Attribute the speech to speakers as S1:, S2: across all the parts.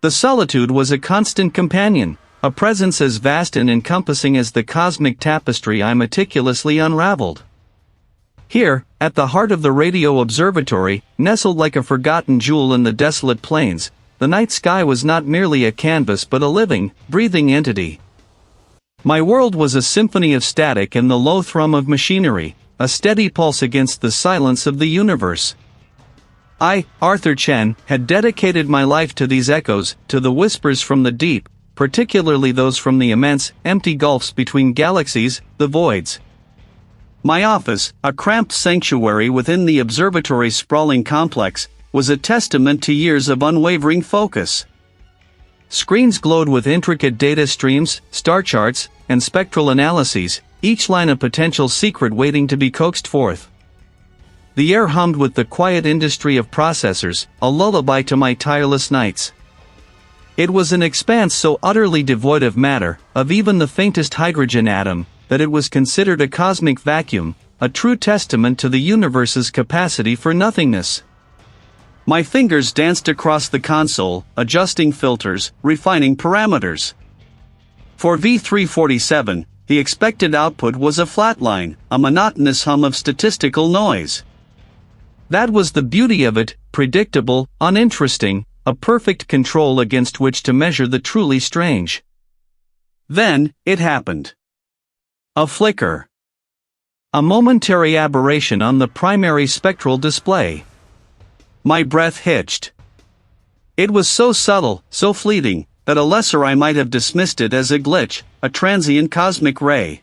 S1: The solitude was a constant companion, a presence as vast and encompassing as the cosmic tapestry I meticulously unraveled. Here, at the heart of the radio observatory, nestled like a forgotten jewel in the desolate plains, the night sky was not merely a canvas but a living, breathing entity. My world was a symphony of static and the low thrum of machinery, a steady pulse against the silence of the universe. I, Arthur Chen, had dedicated my life to these echoes, to the whispers from the deep, particularly those from the immense, empty gulfs between galaxies, the voids. My office, a cramped sanctuary within the observatory's sprawling complex, was a testament to years of unwavering focus. Screens glowed with intricate data streams, star charts, and spectral analyses, each line a potential secret waiting to be coaxed forth. The air hummed with the quiet industry of processors, a lullaby to my tireless nights. It was an expanse so utterly devoid of matter, of even the faintest hydrogen atom, that it was considered a cosmic vacuum, a true testament to the universe's capacity for nothingness. My fingers danced across the console, adjusting filters, refining parameters. For V347, the expected output was a flat line, a monotonous hum of statistical noise. That was the beauty of it, predictable, uninteresting, a perfect control against which to measure the truly strange. Then, it happened. A flicker. A momentary aberration on the primary spectral display. My breath hitched. It was so subtle, so fleeting, that a lesser eye might have dismissed it as a glitch, a transient cosmic ray.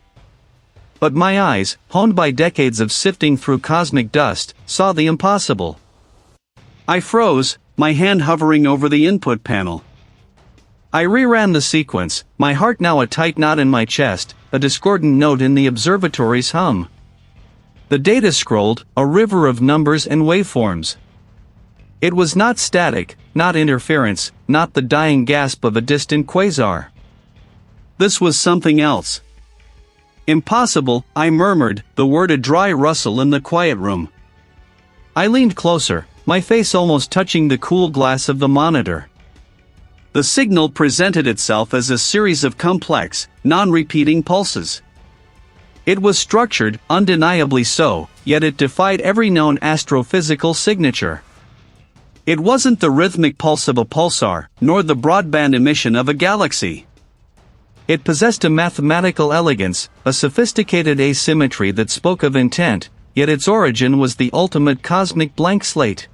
S1: But my eyes, honed by decades of sifting through cosmic dust, saw the impossible. I froze, my hand hovering over the input panel. I reran the sequence, my heart now a tight knot in my chest, a discordant note in the observatory's hum. The data scrolled, a river of numbers and waveforms. It was not static, not interference, not the dying gasp of a distant quasar. This was something else. Impossible, I murmured, the word a dry rustle in the quiet room. I leaned closer, my face almost touching the cool glass of the monitor. The signal presented itself as a series of complex, non-repeating pulses. It was structured, undeniably so, yet it defied every known astrophysical signature. It wasn't the rhythmic pulse of a pulsar, nor the broadband emission of a galaxy. It possessed a mathematical elegance, a sophisticated asymmetry that spoke of intent, yet its origin was the ultimate cosmic blank slate.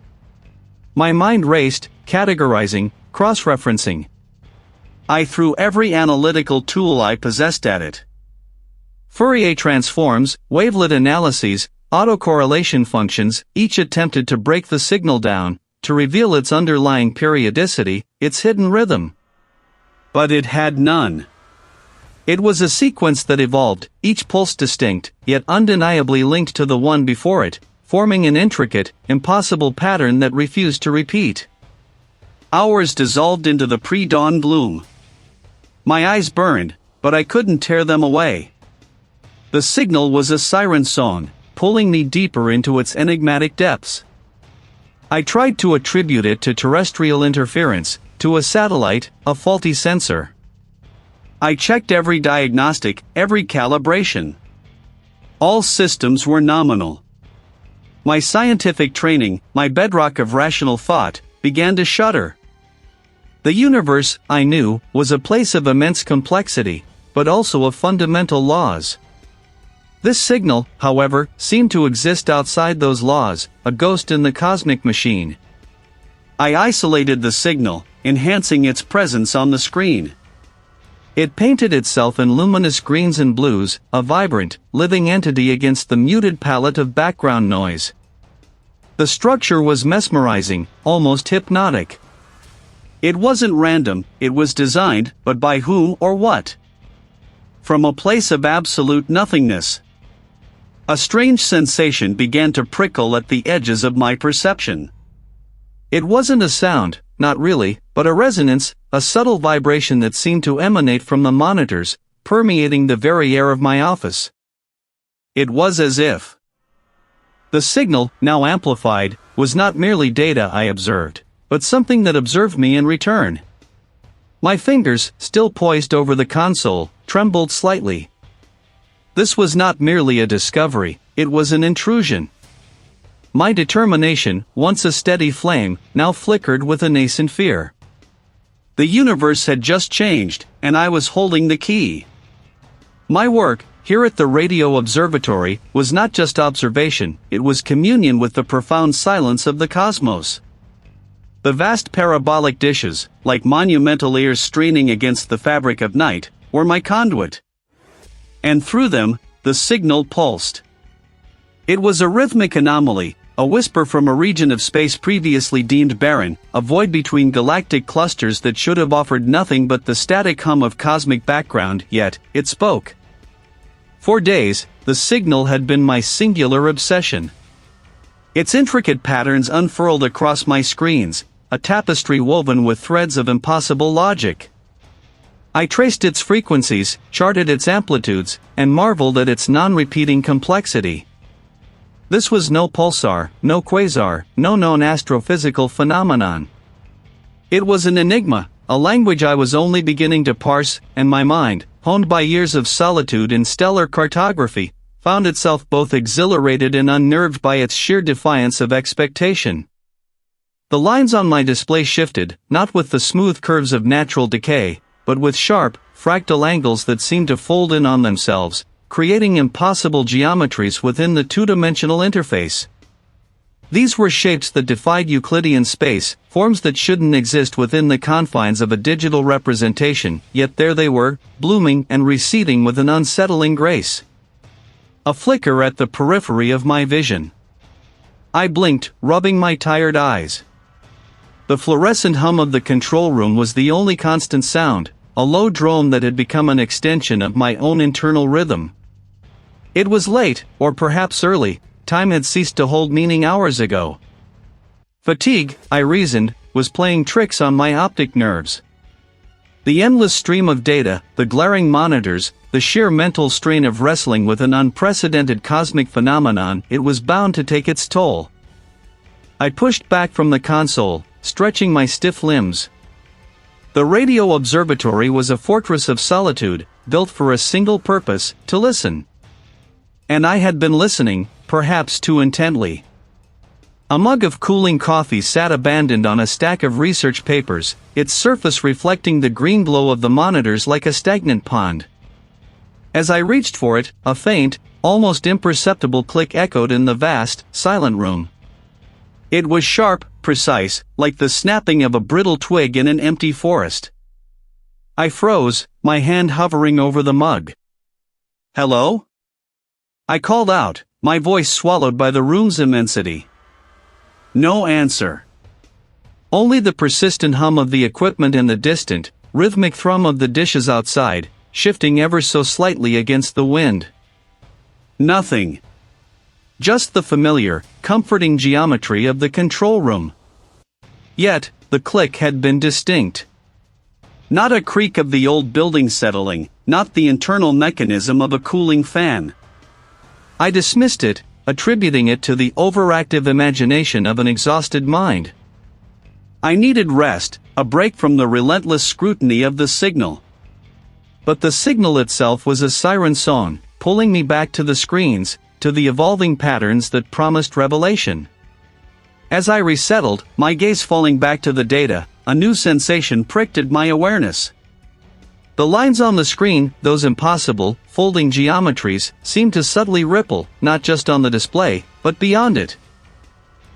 S1: My mind raced, categorizing, cross-referencing. I threw every analytical tool I possessed at it. Fourier transforms, wavelet analyses, autocorrelation functions, each attempted to break the signal down, to reveal its underlying periodicity, its hidden rhythm. But it had none. It was a sequence that evolved, each pulse distinct, yet undeniably linked to the one before it, forming an intricate, impossible pattern that refused to repeat. Hours dissolved into the pre-dawn bloom. My eyes burned, but I couldn't tear them away. The signal was a siren song, pulling me deeper into its enigmatic depths. I tried to attribute it to terrestrial interference, to a satellite, a faulty sensor. I checked every diagnostic, every calibration. All systems were nominal. My scientific training, my bedrock of rational thought, began to shudder. The universe, I knew, was a place of immense complexity, but also of fundamental laws. This signal, however, seemed to exist outside those laws, a ghost in the cosmic machine. I isolated the signal, enhancing its presence on the screen. It painted itself in luminous greens and blues, a vibrant, living entity against the muted palette of background noise. The structure was mesmerizing, almost hypnotic. It wasn't random, it was designed, but by whom or what? From a place of absolute nothingness. A strange sensation began to prickle at the edges of my perception. It wasn't a sound, not really, but a resonance, a subtle vibration that seemed to emanate from the monitors, permeating the very air of my office. It was as if the signal, now amplified, was not merely data I observed, but something that observed me in return. My fingers, still poised over the console, trembled slightly. This was not merely a discovery, it was an intrusion. My determination, once a steady flame, now flickered with a nascent fear. The universe had just changed, and I was holding the key. My work, here at the radio observatory, was not just observation, it was communion with the profound silence of the cosmos. The vast parabolic dishes, like monumental ears straining against the fabric of night, were my conduit. And through them, the signal pulsed. It was a rhythmic anomaly, a whisper from a region of space previously deemed barren, a void between galactic clusters that should have offered nothing but the static hum of cosmic background, yet, it spoke. For days, the signal had been my singular obsession. Its intricate patterns unfurled across my screens, a tapestry woven with threads of impossible logic. I traced its frequencies, charted its amplitudes, and marveled at its non-repeating complexity. This was no pulsar, no quasar, no known astrophysical phenomenon. It was an enigma, a language I was only beginning to parse, and my mind, honed by years of solitude in stellar cartography, found itself both exhilarated and unnerved by its sheer defiance of expectation. The lines on my display shifted, not with the smooth curves of natural decay, but with sharp, fractal angles that seemed to fold in on themselves, creating impossible geometries within the two-dimensional interface. These were shapes that defied Euclidean space, forms that shouldn't exist within the confines of a digital representation, yet there they were, blooming and receding with an unsettling grace. A flicker at the periphery of my vision. I blinked, rubbing my tired eyes. The fluorescent hum of the control room was the only constant sound, a low drone that had become an extension of my own internal rhythm. It was late, or perhaps early, time had ceased to hold meaning hours ago. Fatigue, I reasoned, was playing tricks on my optic nerves. The endless stream of data, the glaring monitors, the sheer mental strain of wrestling with an unprecedented cosmic phenomenon, it was bound to take its toll. I pushed back from the console, stretching my stiff limbs. The radio observatory was a fortress of solitude, built for a single purpose, to listen. And I had been listening, perhaps too intently. A mug of cooling coffee sat abandoned on a stack of research papers, its surface reflecting the green glow of the monitors like a stagnant pond. As I reached for it, a faint, almost imperceptible click echoed in the vast, silent room. It was sharp, precise, like the snapping of a brittle twig in an empty forest. I froze, my hand hovering over the mug. "Hello?" I called out, my voice swallowed by the room's immensity. No answer. Only the persistent hum of the equipment and the distant, rhythmic thrum of the dishes outside, shifting ever so slightly against the wind. Nothing. Just the familiar, comforting geometry of the control room. Yet, the click had been distinct. Not a creak of the old building settling, not the internal mechanism of a cooling fan. I dismissed it, attributing it to the overactive imagination of an exhausted mind. I needed rest, a break from the relentless scrutiny of the signal. But the signal itself was a siren song, pulling me back to the screens, to the evolving patterns that promised revelation. As I resettled, my gaze falling back to the data, a new sensation pricked at my awareness. The lines on the screen, those impossible, folding geometries, seemed to subtly ripple, not just on the display, but beyond it.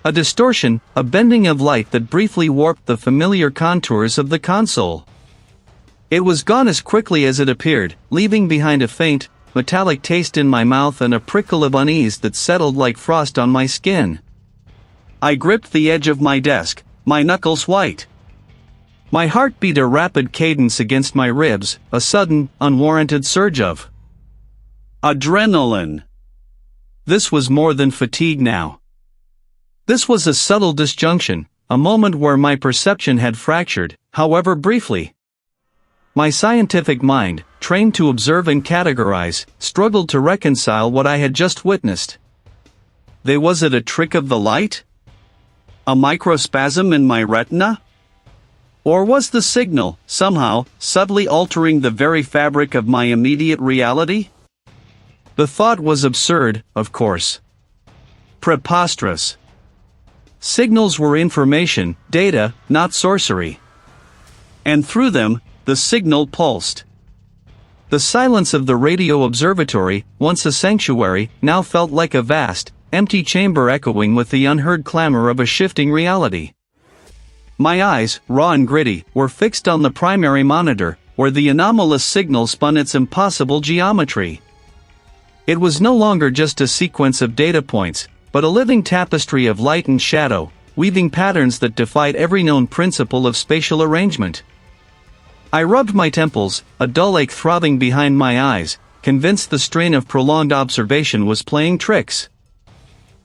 S1: A distortion, a bending of light that briefly warped the familiar contours of the console. It was gone as quickly as it appeared, leaving behind a faint, metallic taste in my mouth and a prickle of unease that settled like frost on my skin. I gripped the edge of my desk, my knuckles white. My heart beat a rapid cadence against my ribs, a sudden, unwarranted surge of adrenaline. This was more than fatigue now. This was a subtle disjunction, a moment where my perception had fractured, however briefly. My scientific mind, trained to observe and categorize, struggled to reconcile what I had just witnessed. Was it a trick of the light? A microspasm in my retina? Or was the signal, somehow, subtly altering the very fabric of my immediate reality? The thought was absurd, of course. Preposterous. Signals were information, data, not sorcery. And through them, the signal pulsed. The silence of the radio observatory, once a sanctuary, now felt like a vast, empty chamber echoing with the unheard clamor of a shifting reality. My eyes, raw and gritty, were fixed on the primary monitor, where the anomalous signal spun its impossible geometry. It was no longer just a sequence of data points, but a living tapestry of light and shadow, weaving patterns that defied every known principle of spatial arrangement. I rubbed my temples, a dull ache throbbing behind my eyes, convinced the strain of prolonged observation was playing tricks.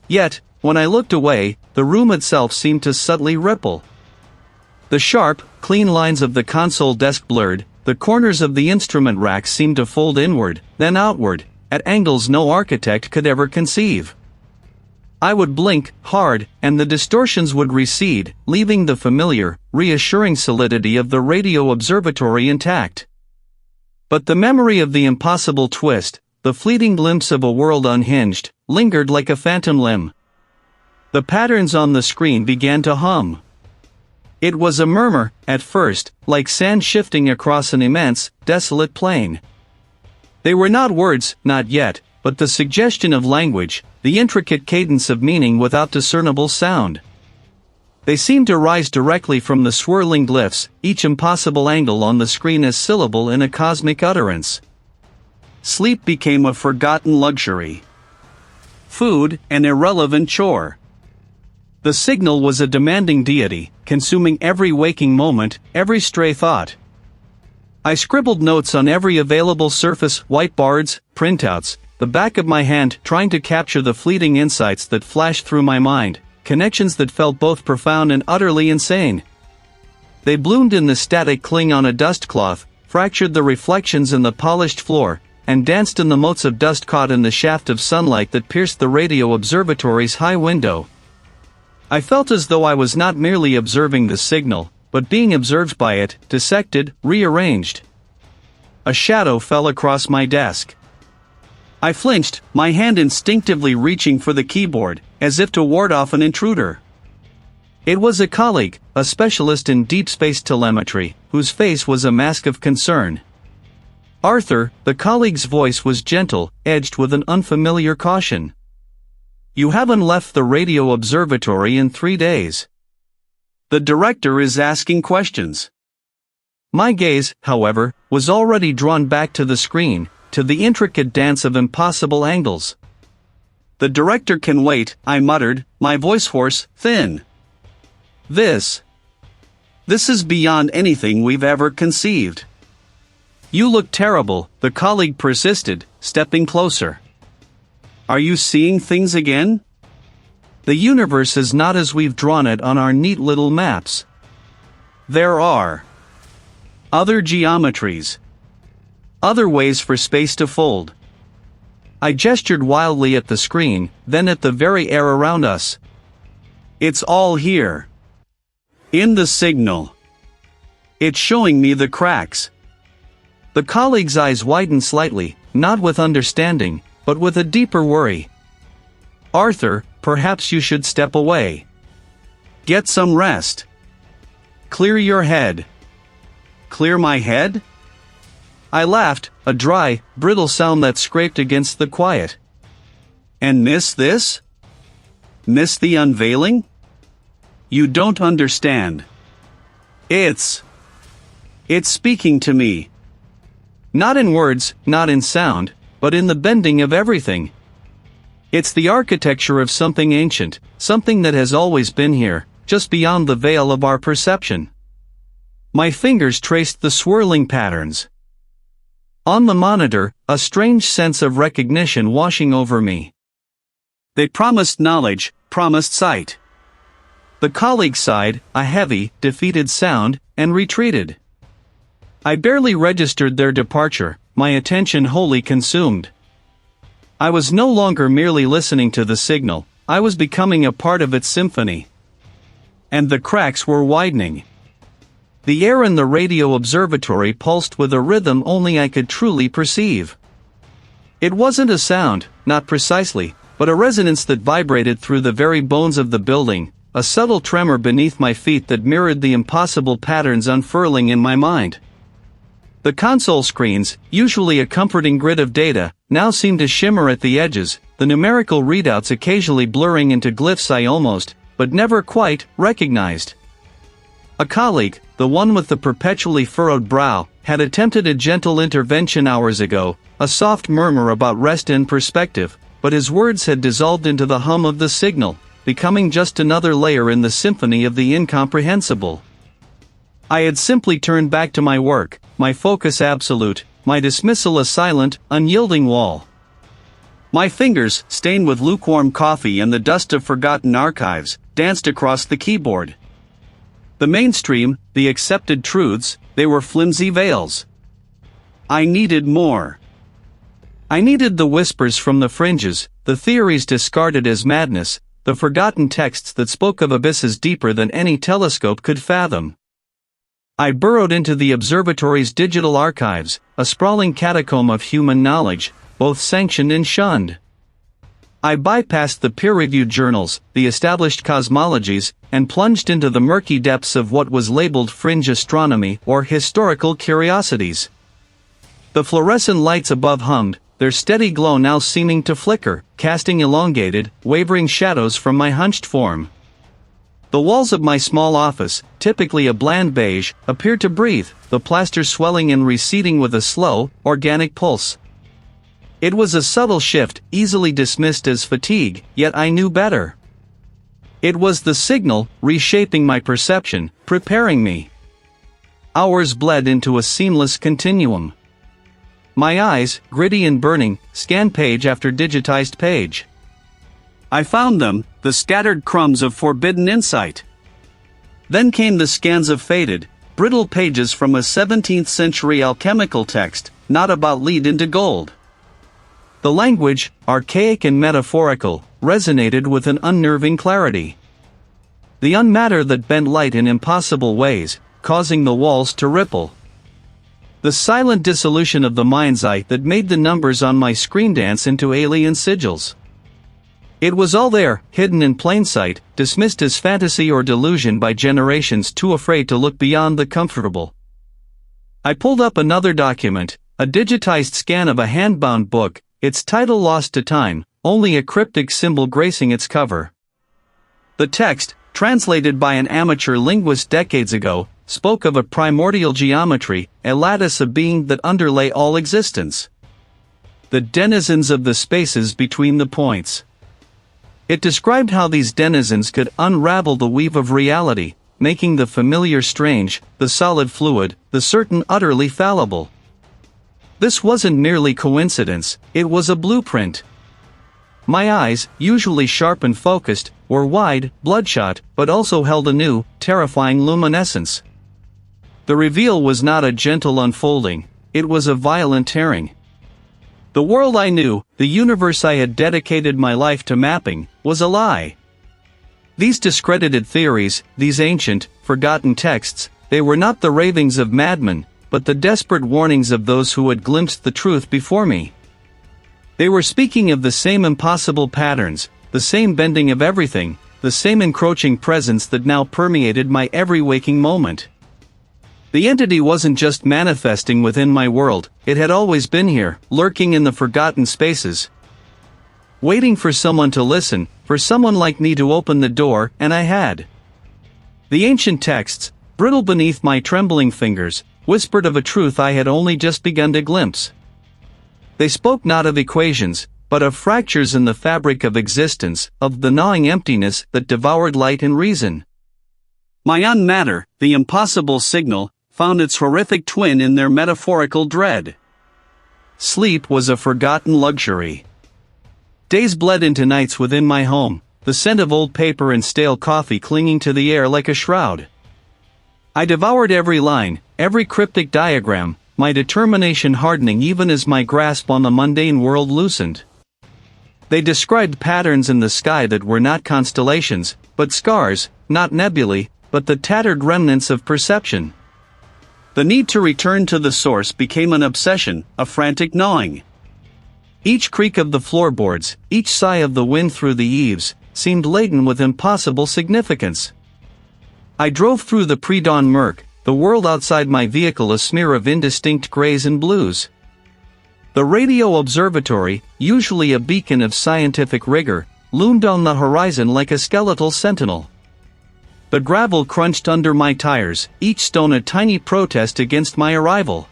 S1: Yet, when I looked away, the room itself seemed to subtly ripple. The sharp, clean lines of the console desk blurred, the corners of the instrument racks seemed to fold inward, then outward, at angles no architect could ever conceive. I would blink, hard, and the distortions would recede, leaving the familiar, reassuring solidity of the radio observatory intact. But the memory of the impossible twist, the fleeting glimpse of a world unhinged, lingered like a phantom limb. The patterns on the screen began to hum. It was a murmur, at first, like sand shifting across an immense, desolate plain. They were not words, not yet, but the suggestion of language, the intricate cadence of meaning without discernible sound. They seemed to rise directly from the swirling glyphs, each impossible angle on the screen a syllable in a cosmic utterance. Sleep became a forgotten luxury. Food, an irrelevant chore. The signal was a demanding deity, consuming every waking moment, every stray thought. I scribbled notes on every available surface, whiteboards, printouts, the back of my hand trying to capture the fleeting insights that flashed through my mind, connections that felt both profound and utterly insane. They bloomed in the static cling on a dust cloth, fractured the reflections in the polished floor, and danced in the motes of dust caught in the shaft of sunlight that pierced the radio observatory's high window. I felt as though I was not merely observing the signal, but being observed by it, dissected, rearranged. A shadow fell across my desk. I flinched, my hand instinctively reaching for the keyboard, as if to ward off an intruder. It was a colleague, a specialist in deep space telemetry, whose face was a mask of concern. Arthur, the colleague's voice was gentle, edged with an unfamiliar caution. You haven't left the radio observatory in 3 days. The director is asking questions. My gaze, however, was already drawn back to the screen, to the intricate dance of impossible angles. The director can wait, I muttered, my voice hoarse, thin. This is beyond anything we've ever conceived. You look terrible, the colleague persisted, stepping closer. Are you seeing things again? The universe is not as we've drawn it on our neat little maps. There are other geometries. Other ways for space to fold. I gestured wildly at the screen, then at the very air around us. It's all here. In the signal. It's showing me the cracks. The colleague's eyes widened slightly, not with understanding, but with a deeper worry. Arthur, perhaps you should step away. Get some rest. Clear your head. Clear my head? I laughed, a dry, brittle sound that scraped against the quiet. And miss this? Miss the unveiling? You don't understand. It's speaking to me. Not in words, not in sound, but in the bending of everything. It's the architecture of something ancient, something that has always been here, just beyond the veil of our perception. My fingers traced the swirling patterns. On the monitor, a strange sense of recognition washing over me. They promised knowledge, promised sight. The colleague sighed, a heavy, defeated sound, and retreated. I barely registered their departure, my attention wholly consumed. I was no longer merely listening to the signal, I was becoming a part of its symphony. And the cracks were widening. The air in the radio observatory pulsed with a rhythm only I could truly perceive. It wasn't a sound, not precisely, but a resonance that vibrated through the very bones of the building, a subtle tremor beneath my feet that mirrored the impossible patterns unfurling in my mind. The console screens, usually a comforting grid of data, now seemed to shimmer at the edges, the numerical readouts occasionally blurring into glyphs I almost, but never quite, recognized. A colleague, the one with the perpetually furrowed brow, had attempted a gentle intervention hours ago, a soft murmur about rest and perspective, but his words had dissolved into the hum of the signal, becoming just another layer in the symphony of the incomprehensible. I had simply turned back to my work, my focus absolute, my dismissal a silent, unyielding wall. My fingers, stained with lukewarm coffee and the dust of forgotten archives, danced across the keyboard. The mainstream, the accepted truths, they were flimsy veils. I needed more. I needed the whispers from the fringes, the theories discarded as madness, the forgotten texts that spoke of abysses deeper than any telescope could fathom. I burrowed into the observatory's digital archives, a sprawling catacomb of human knowledge, both sanctioned and shunned. I bypassed the peer-reviewed journals, the established cosmologies, and plunged into the murky depths of what was labeled fringe astronomy or historical curiosities. The fluorescent lights above hummed, their steady glow now seeming to flicker, casting elongated, wavering shadows from my hunched form. The walls of my small office, typically a bland beige, appeared to breathe, the plaster swelling and receding with a slow, organic pulse. It was a subtle shift, easily dismissed as fatigue, yet I knew better. It was the signal, reshaping my perception, preparing me. Hours bled into a seamless continuum. My eyes, gritty and burning, scanned page after digitized page. I found them, the scattered crumbs of forbidden insight. Then came the scans of faded, brittle pages from a 17th century alchemical text, not about lead into gold. The language, archaic and metaphorical, resonated with an unnerving clarity. The unmatter that bent light in impossible ways, causing the walls to ripple. The silent dissolution of the mind's eye that made the numbers on my screen dance into alien sigils. It was all there, hidden in plain sight, dismissed as fantasy or delusion by generations too afraid to look beyond the comfortable. I pulled up another document, a digitized scan of a hand-bound book, its title lost to time, only a cryptic symbol gracing its cover. The text, translated by an amateur linguist decades ago, spoke of a primordial geometry, a lattice of being that underlay all existence. The denizens of the spaces between the points. It described how these denizens could unravel the weave of reality, making the familiar strange, the solid fluid, the certain utterly fallible. This wasn't merely coincidence, it was a blueprint. My eyes, usually sharp and focused, were wide, bloodshot, but also held a new, terrifying luminescence. The reveal was not a gentle unfolding, it was a violent tearing. The world I knew, the universe I had dedicated my life to mapping, was a lie. These discredited theories, these ancient, forgotten texts, they were not the ravings of madmen, but the desperate warnings of those who had glimpsed the truth before me. They were speaking of the same impossible patterns, the same bending of everything, the same encroaching presence that now permeated my every waking moment. The entity wasn't just manifesting within my world, it had always been here, lurking in the forgotten spaces. Waiting for someone to listen, for someone like me to open the door, and I had. The ancient texts, brittle beneath my trembling fingers, whispered of a truth I had only just begun to glimpse. They spoke not of equations, but of fractures in the fabric of existence, of the gnawing emptiness that devoured light and reason. My unmatter, the impossible signal, found its horrific twin in their metaphorical dread. Sleep was a forgotten luxury. Days bled into nights within my home, the scent of old paper and stale coffee clinging to the air like a shroud. I devoured every line, every cryptic diagram, my determination hardening even as my grasp on the mundane world loosened. They described patterns in the sky that were not constellations, but scars, not nebulae, but the tattered remnants of perception.
S2: The need to return to the source became an obsession, a frantic gnawing. Each creak of the floorboards, each sigh of the wind through the eaves, seemed laden with impossible significance. I drove through the pre-dawn murk, the world outside my vehicle a smear of indistinct grays and blues. The radio observatory, usually a beacon of scientific rigor, loomed on the horizon like a skeletal sentinel. The gravel crunched under my tires, each stone a tiny protest against my arrival.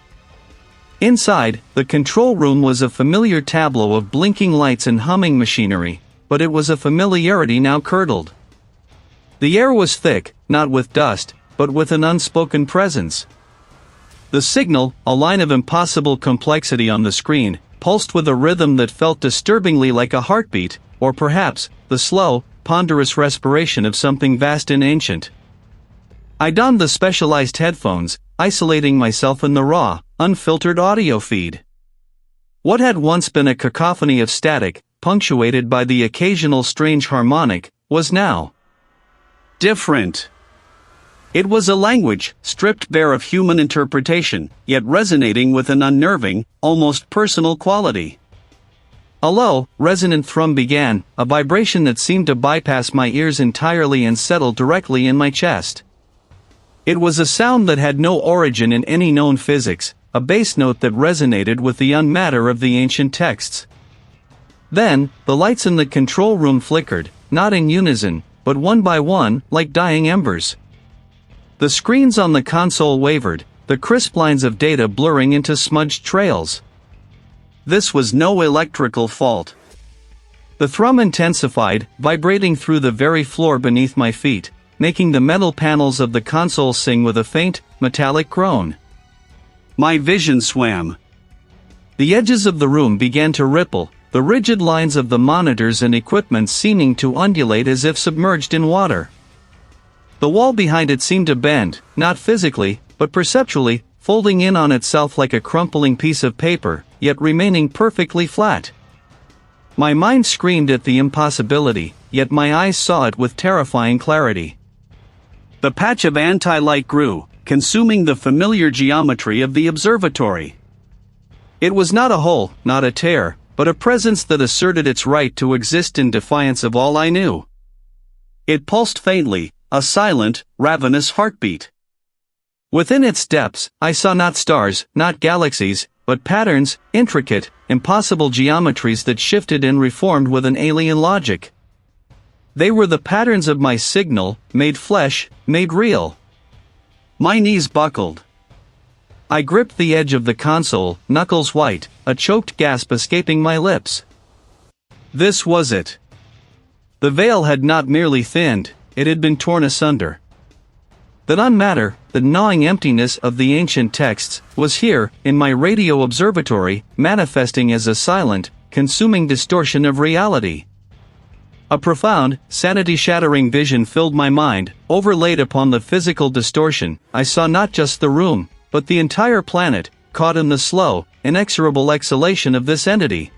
S2: Inside, the control room was a familiar tableau of blinking lights and humming machinery, but it was a familiarity now curdled. The air was thick, not with dust, but with an unspoken presence. The signal, a line of impossible complexity on the screen, pulsed with a rhythm that felt disturbingly like a heartbeat, or perhaps, the slow, ponderous respiration of something vast and ancient. I donned the specialized headphones, isolating myself in the raw, unfiltered audio feed. What had once been a cacophony of static, punctuated by the occasional strange harmonic, was now different. It was a language, stripped bare of human interpretation, yet resonating with an unnerving, almost personal quality. A low, resonant thrum began, a vibration that seemed to bypass my ears entirely and settle directly in my chest. It was a sound that had no origin in any known physics, a bass note that resonated with the unmatter of the ancient texts. Then, the lights in the control room flickered, not in unison, but one by one, like dying embers. The screens on the console wavered, the crisp lines of data blurring into smudged trails. This was no electrical fault. The thrum intensified, vibrating through the very floor beneath my feet, making the metal panels of the console sing with a faint, metallic groan. My vision swam. The edges of the room began to ripple, the rigid lines of the monitors and equipment seeming to undulate as if submerged in water. The wall behind it seemed to bend, not physically, but perceptually, folding in on itself like a crumpling piece of paper, yet remaining perfectly flat. My mind screamed at the impossibility, yet my eyes saw it with terrifying clarity. The patch of anti-light grew, consuming the familiar geometry of the observatory. It was not a hole, not a tear, but a presence that asserted its right to exist in defiance of all I knew. It pulsed faintly, a silent, ravenous heartbeat. Within its depths, I saw not stars, not galaxies, but patterns, intricate, impossible geometries that shifted and reformed with an alien logic. They were the patterns of my signal, made flesh, made real. My knees buckled. I gripped the edge of the console, knuckles white, a choked gasp escaping my lips. This was it. The veil had not merely thinned, it had been torn asunder. The unmatter, the gnawing emptiness of the ancient texts, was here, in my radio observatory, manifesting as a silent, consuming distortion of reality. A profound, sanity-shattering vision filled my mind, overlaid upon the physical distortion. I saw not just the room, but the entire planet, caught in the slow, inexorable exhalation of this entity.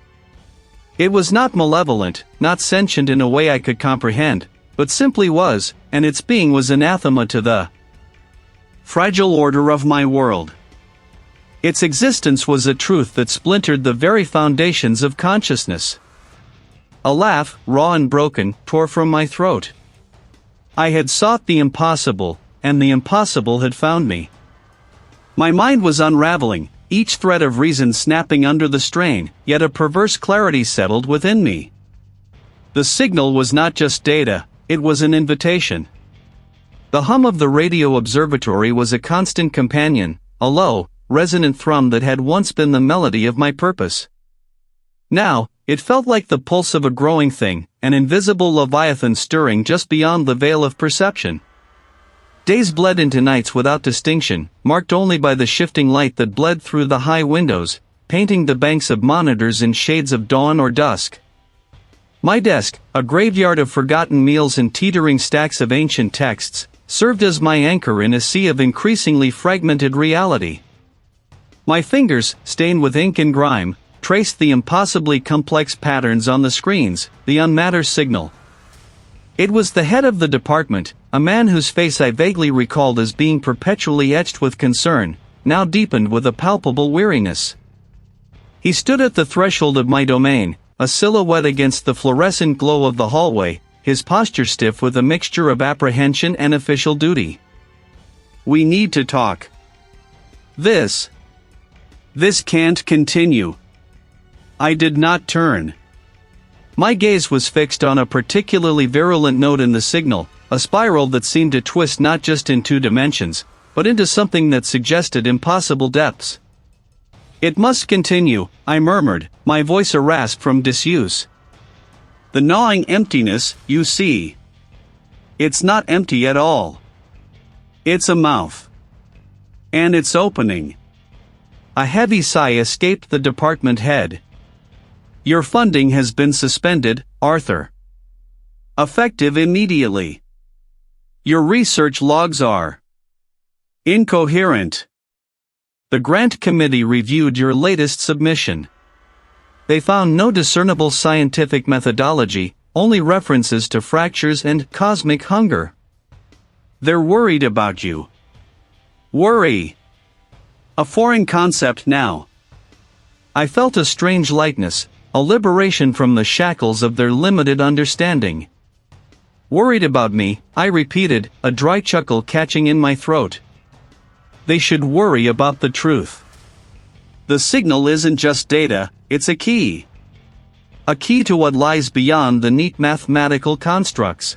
S2: It was not malevolent, not sentient in a way I could comprehend, but simply was, and its being was anathema to the fragile order of my world. Its existence was a truth that splintered the very foundations of consciousness. A laugh, raw and broken, tore from my throat. I had sought the impossible, and the impossible had found me. My mind was unraveling, each thread of reason snapping under the strain, yet a perverse clarity settled within me. The signal was not just data, it was an invitation. The hum of the radio observatory was a constant companion, a low, resonant thrum that had once been the melody of my purpose. Now, it felt like the pulse of a growing thing, an invisible leviathan stirring just beyond the veil of perception. Days bled into nights without distinction, marked only by the shifting light that bled through the high windows, painting the banks of monitors in shades of dawn or dusk. My desk, a graveyard of forgotten meals and teetering stacks of ancient texts, served as my anchor in a sea of increasingly fragmented reality. My fingers, stained with ink and grime, traced the impossibly complex patterns on the screens, the unmatter signal. It was the head of the department, a man whose face I vaguely recalled as being perpetually etched with concern,
S1: now deepened with a palpable weariness. He stood at the threshold of my domain, a silhouette against the fluorescent glow of the hallway, his posture stiff with a mixture of apprehension and official duty.
S2: "We need to talk. This can't continue." I did not turn.
S1: My gaze was fixed on a particularly virulent note in the signal, a spiral that seemed to twist not just in two dimensions, but into something that suggested impossible depths.
S2: "It must continue," I murmured, my voice a rasp from disuse. "The gnawing emptiness, you see. It's not empty at all. It's a mouth. And it's opening."
S1: A heavy sigh escaped the department head.
S2: "Your funding has been suspended, Arthur. Effective immediately. Your research logs are incoherent.
S1: The grant committee reviewed your latest submission. They found no discernible scientific methodology, only references to fractures and cosmic hunger.
S2: They're worried about you." Worry. A foreign concept now.
S1: I felt a strange lightness, a liberation from the shackles of their limited understanding. "Worried about me," I repeated, a dry chuckle catching in my throat. "They should worry about the truth."
S2: The signal isn't just data, it's a key.
S1: A key to what lies beyond the neat mathematical constructs.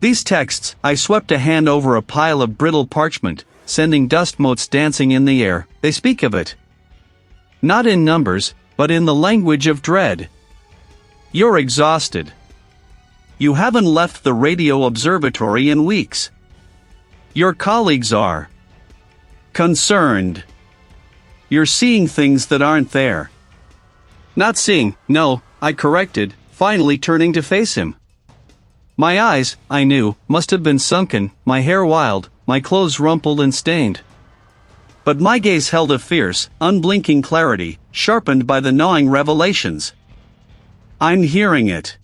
S2: These texts, I swept a hand over a pile of brittle parchment, sending dust motes dancing in the air, they speak of it.
S1: Not in numbers, but in the language of dread.
S2: You're exhausted. You haven't left the radio observatory in weeks. Your colleagues are concerned. You're seeing things that aren't there.
S1: Not seeing, no, I corrected, finally turning to face him. My eyes, I knew, must have been sunken, my hair wild, my clothes rumpled and stained.
S2: But my gaze held a fierce, unblinking clarity, sharpened by the gnawing revelations. I'm hearing it.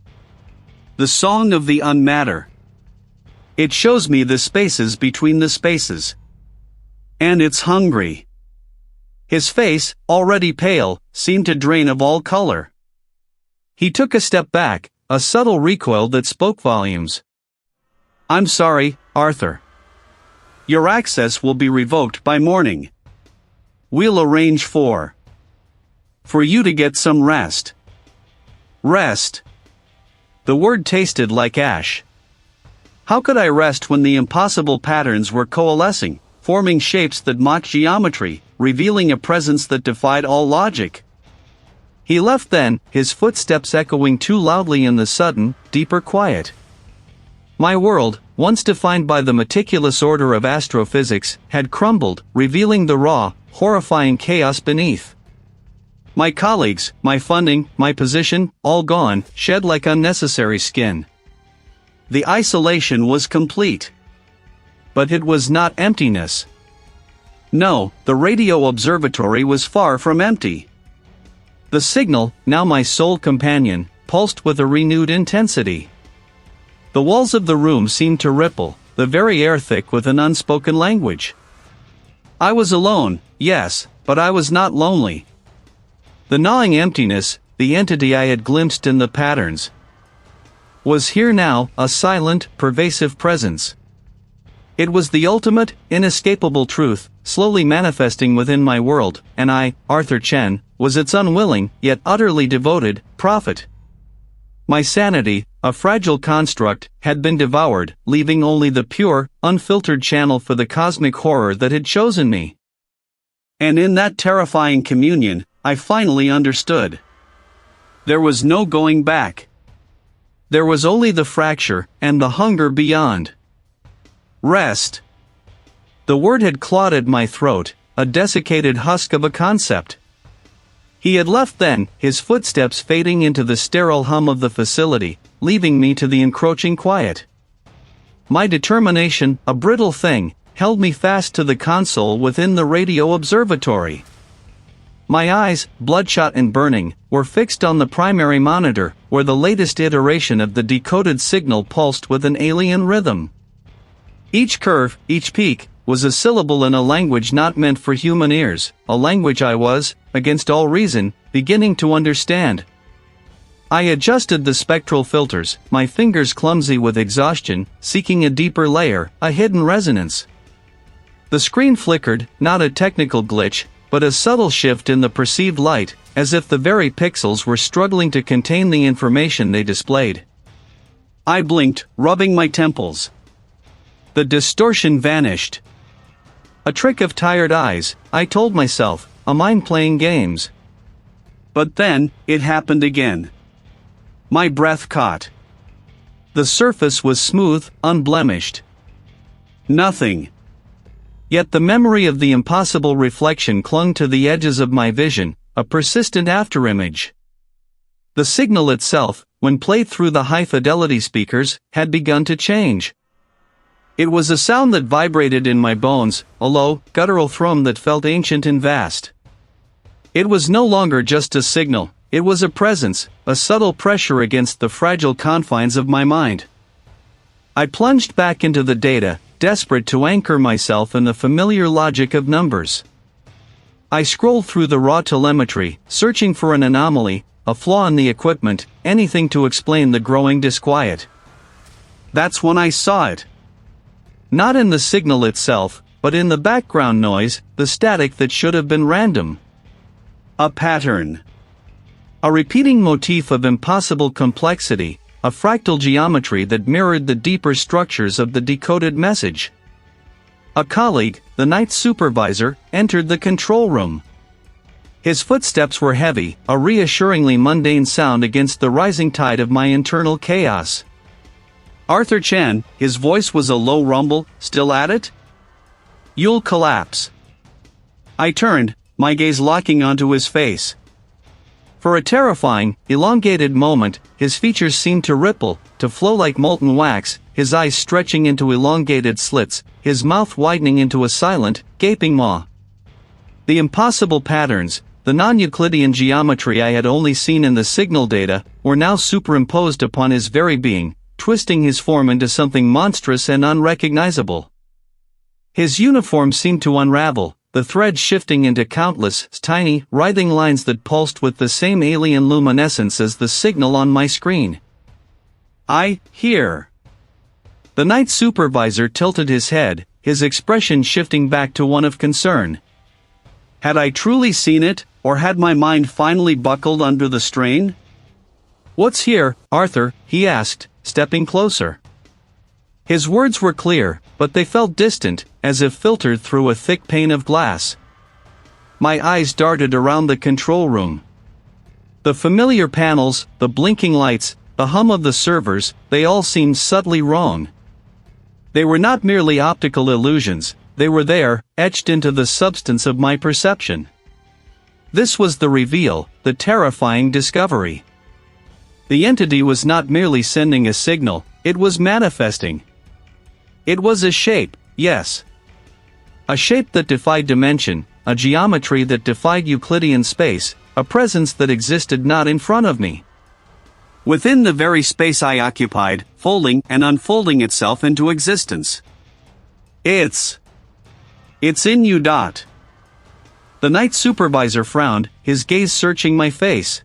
S2: The song of the unmatter. It shows me the spaces between the spaces. And it's hungry. His face, already pale, seemed to drain of all color.
S1: He took a step back, a subtle recoil that spoke volumes.
S2: "I'm sorry, Arthur. Your access will be revoked by morning. We'll arrange for you to get some rest." Rest. The word tasted like ash. How could I rest when the impossible patterns were coalescing, forming shapes that mocked geometry, revealing a presence that defied all logic? He left then, his footsteps echoing too loudly in the sudden, deeper quiet.
S1: My world, once defined by the meticulous order of astrophysics, had crumbled, revealing the raw, horrifying chaos beneath. My colleagues, my funding, my position, all gone, shed like unnecessary skin.
S2: The isolation was complete.
S1: But it was not emptiness.
S2: No, the radio observatory was far from empty.
S1: The signal, now my sole companion, pulsed with a renewed intensity. The walls of the room seemed to ripple, the very air thick with an unspoken language.
S2: I was alone, yes, but I was not lonely.
S1: The gnawing emptiness, the entity I had glimpsed in the patterns, was here now, a silent, pervasive presence. It was the ultimate, inescapable truth, slowly manifesting within my world, and I, Arthur Chen, was its unwilling, yet utterly devoted, prophet. My sanity, a fragile construct, had been devoured, leaving only the pure, unfiltered channel for the cosmic horror that had chosen me.
S2: And in that terrifying communion, I finally understood. There was no going back.
S1: There was only the fracture, and the hunger beyond.
S2: Rest.
S1: The word had clotted my throat, a desiccated husk of a concept. He had left then, his footsteps fading into the sterile hum of the facility, leaving me to the encroaching quiet. My determination, a brittle thing, held me fast to the console within the radio observatory. My eyes, bloodshot and burning, were fixed on the primary monitor, where the latest iteration of the decoded signal pulsed with an alien rhythm. Each curve, each peak, was a syllable in a language not meant for human ears, a language I was, against all reason, beginning to understand. I adjusted the spectral filters, my fingers clumsy with exhaustion, seeking a deeper layer, a hidden resonance. The screen flickered, not a technical glitch, but a subtle shift in the perceived light, as if the very pixels were struggling to contain the information they displayed. I blinked, rubbing my temples. The distortion vanished. A trick of tired eyes, I told myself, a mind playing games. But then, it happened again. My breath caught. The surface was smooth, unblemished. Nothing. Yet the memory of the impossible reflection clung to the edges of my vision, a persistent afterimage. The signal itself, when played through the high-fidelity speakers, had begun to change. It was a sound that vibrated in my bones, a low, guttural thrum that felt ancient and vast. It was no longer just a signal, it was a presence, a subtle pressure against the fragile confines of my mind. I plunged back into the data, desperate to anchor myself in the familiar logic of numbers. I scrolled through the raw telemetry, searching for an anomaly, a flaw in the equipment, anything to explain the growing disquiet. That's when I saw it. Not in the signal itself, but in the background noise, the static that should have been random. A pattern. A repeating motif of impossible complexity, a fractal geometry that mirrored the deeper structures of the decoded message. A colleague, the night supervisor, entered the control room. His footsteps were heavy, a reassuringly mundane sound against the rising tide of my internal chaos. Arthur Chen, his voice was a low rumble, still at it? You'll collapse. I turned, my gaze locking onto his face. For a terrifying, elongated moment, his features seemed to ripple, to flow like molten wax, his eyes stretching into elongated slits, his mouth widening into a silent, gaping maw. The impossible patterns, the non-Euclidean geometry I had only seen in the signal data, were now superimposed upon his very being, twisting his form into something monstrous and unrecognizable. His uniform seemed to unravel, the threads shifting into countless, tiny, writhing lines that pulsed with the same alien luminescence as the signal on my screen. Here. The night supervisor tilted his head, his expression shifting back to one of concern. Had I truly seen it, or had my mind finally buckled under the strain? What's here, Arthur? He asked, stepping closer. His words were clear, but they felt distant, as if filtered through a thick pane of glass. My eyes darted around the control room. The familiar panels, the blinking lights, the hum of the servers, they all seemed subtly wrong. They were not merely optical illusions, they were there, etched into the substance of my perception. This was the reveal, the terrifying discovery. The entity was not merely sending a signal, it was manifesting. It was a shape, yes. A shape that defied dimension, a geometry that defied Euclidean space, a presence that existed not in front of me. Within the very space I occupied, folding and unfolding itself into existence. It's in you. The night supervisor frowned, his gaze searching my face.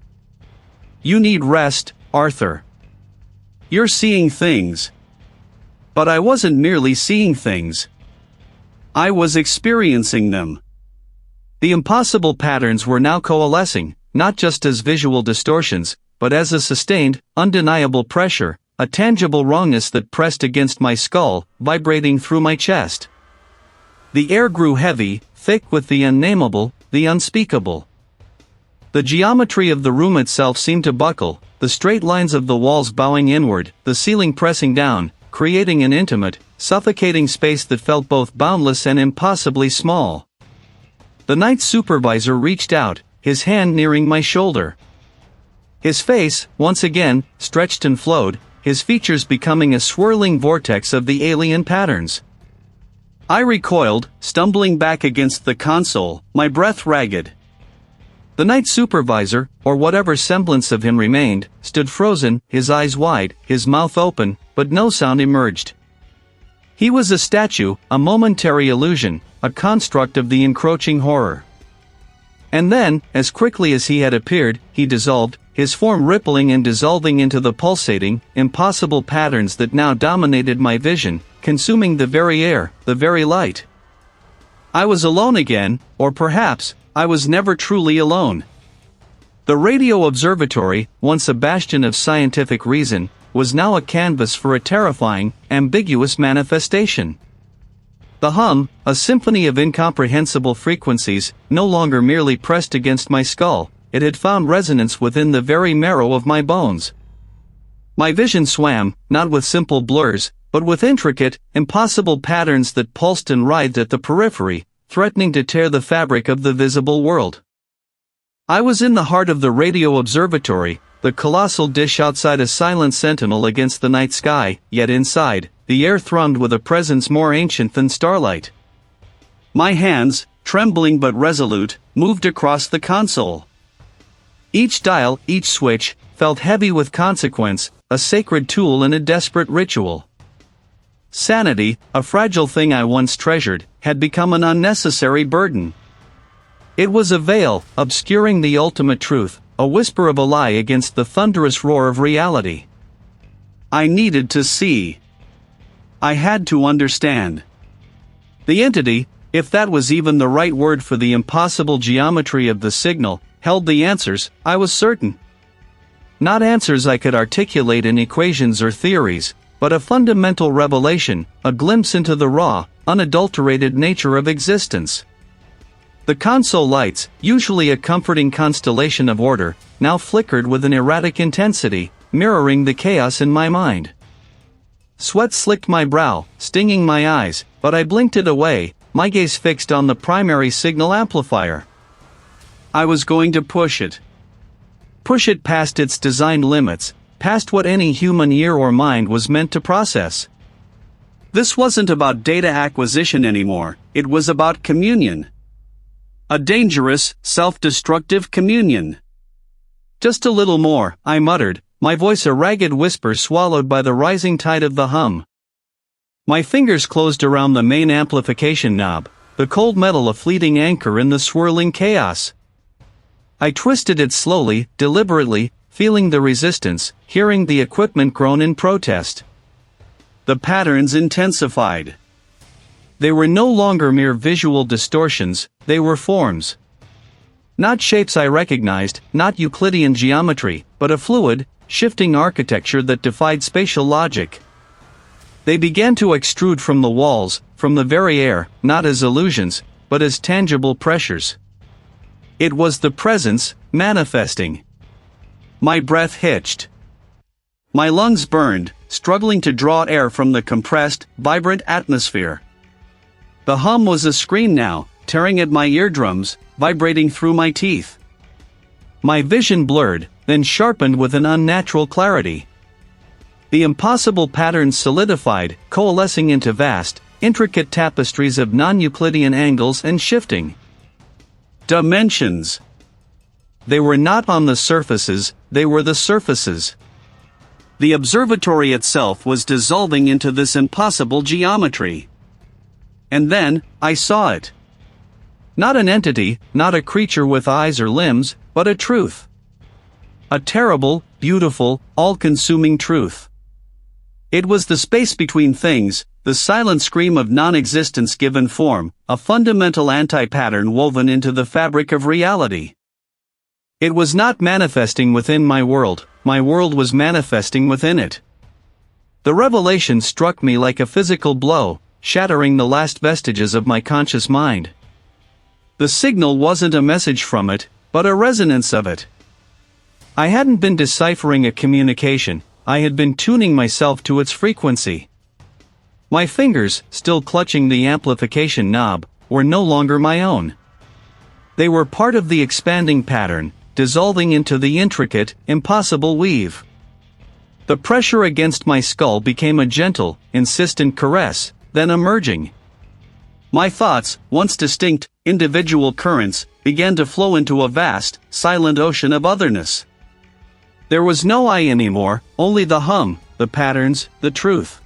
S1: You need rest, Arthur. You're seeing things. But I wasn't merely seeing things. I was experiencing them. The impossible patterns were now coalescing, not just as visual distortions, but as a sustained, undeniable pressure, a tangible wrongness that pressed against my skull, vibrating through my chest. The air grew heavy, thick with the unnameable, the unspeakable. The geometry of the room itself seemed to buckle, the straight lines of the walls bowing inward, the ceiling pressing down, creating an intimate, suffocating space that felt both boundless and impossibly small. The night supervisor reached out, his hand nearing my shoulder. His face, once again, stretched and flowed, his features becoming a swirling vortex of the alien patterns. I recoiled, stumbling back against the console, my breath ragged. The night supervisor, or whatever semblance of him remained, stood frozen, his eyes wide, his mouth open, but no sound emerged. He was a statue, a momentary illusion, a construct of the encroaching horror. And then, as quickly as he had appeared, he dissolved, his form rippling and dissolving into the pulsating, impossible patterns that now dominated my vision, consuming the very air, the very light. I was alone again, or perhaps, I was never truly alone. The radio observatory, once a bastion of scientific reason, was now a canvas for a terrifying, ambiguous manifestation. The hum, a symphony of incomprehensible frequencies, no longer merely pressed against my skull, it had found resonance within the very marrow of my bones. My vision swam, not with simple blurs, but with intricate, impossible patterns that pulsed and writhed at the periphery, threatening to tear the fabric of the visible world. I was in the heart of the radio observatory, the colossal dish outside a silent sentinel against the night sky, yet inside, the air thrummed with a presence more ancient than starlight. My hands, trembling but resolute, moved across the console. Each dial, each switch, felt heavy with consequence, a sacred tool in a desperate ritual. Sanity, a fragile thing I once treasured, had become an unnecessary burden. It was a veil, obscuring the ultimate truth, a whisper of a lie against the thunderous roar of reality. I needed to see. I had to understand. The entity, if that was even the right word for the impossible geometry of the signal, held the answers, I was certain. Not answers I could articulate in equations or theories, but a fundamental revelation, a glimpse into the raw, unadulterated nature of existence. The console lights, usually a comforting constellation of order, now flickered with an erratic intensity, mirroring the chaos in my mind. Sweat slicked my brow, stinging my eyes, but I blinked it away, my gaze fixed on the primary signal amplifier. I was going to push it. Push it past its designed limits, past what any human ear or mind was meant to process. This wasn't about data acquisition anymore, it was about communion. A dangerous, self-destructive communion. Just a little more, I muttered, my voice a ragged whisper swallowed by the rising tide of the hum. My fingers closed around the main amplification knob, the cold metal a fleeting anchor in the swirling chaos. I twisted it slowly, deliberately, feeling the resistance, hearing the equipment groan in protest. The patterns intensified. They were no longer mere visual distortions, they were forms. Not shapes I recognized, not Euclidean geometry, but a fluid, shifting architecture that defied spatial logic. They began to extrude from the walls, from the very air, not as illusions, but as tangible pressures. It was the presence, manifesting. My breath hitched. My lungs burned, struggling to draw air from the compressed, vibrant atmosphere. The hum was a scream now, tearing at my eardrums, vibrating through my teeth. My vision blurred, then sharpened with an unnatural clarity. The impossible patterns solidified, coalescing into vast, intricate tapestries of non-Euclidean angles and shifting dimensions. They were not on the surfaces, they were the surfaces. The observatory itself was dissolving into this impossible geometry. And then, I saw it. Not an entity, not a creature with eyes or limbs, but a truth. A terrible, beautiful, all-consuming truth. It was the space between things, the silent scream of non-existence given form, a fundamental anti-pattern woven into the fabric of reality. It was not manifesting within my world was manifesting within it. The revelation struck me like a physical blow, shattering the last vestiges of my conscious mind. The signal wasn't a message from it, but a resonance of it. I hadn't been deciphering a communication, I had been tuning myself to its frequency. My fingers, still clutching the amplification knob, were no longer my own. They were part of the expanding pattern, dissolving into the intricate, impossible weave. The pressure against my skull became a gentle, insistent caress, then emerging. My thoughts, once distinct, individual currents, began to flow into a vast, silent ocean of otherness. There was no I anymore, only the hum, the patterns, the truth.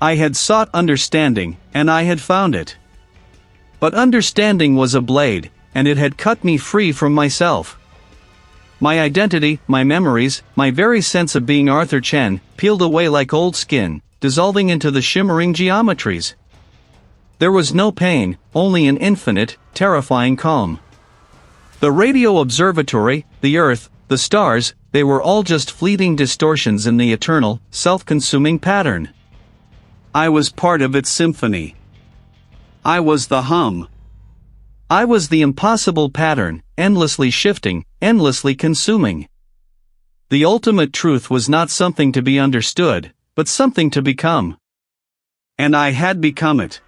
S2: I had sought understanding, and I had found it. But understanding was a blade, and it had cut me free from myself. My identity, my memories, my very sense of being Arthur Chen, peeled away like old skin, dissolving into the shimmering geometries. There was no pain, only an infinite, terrifying calm. The radio observatory, the Earth, the stars, they were all just fleeting distortions in the eternal, self-consuming pattern. I was part of its symphony. I was the hum. I was the impossible pattern, endlessly shifting, endlessly consuming. The ultimate truth was not something to be understood, but something to become. And I had become it.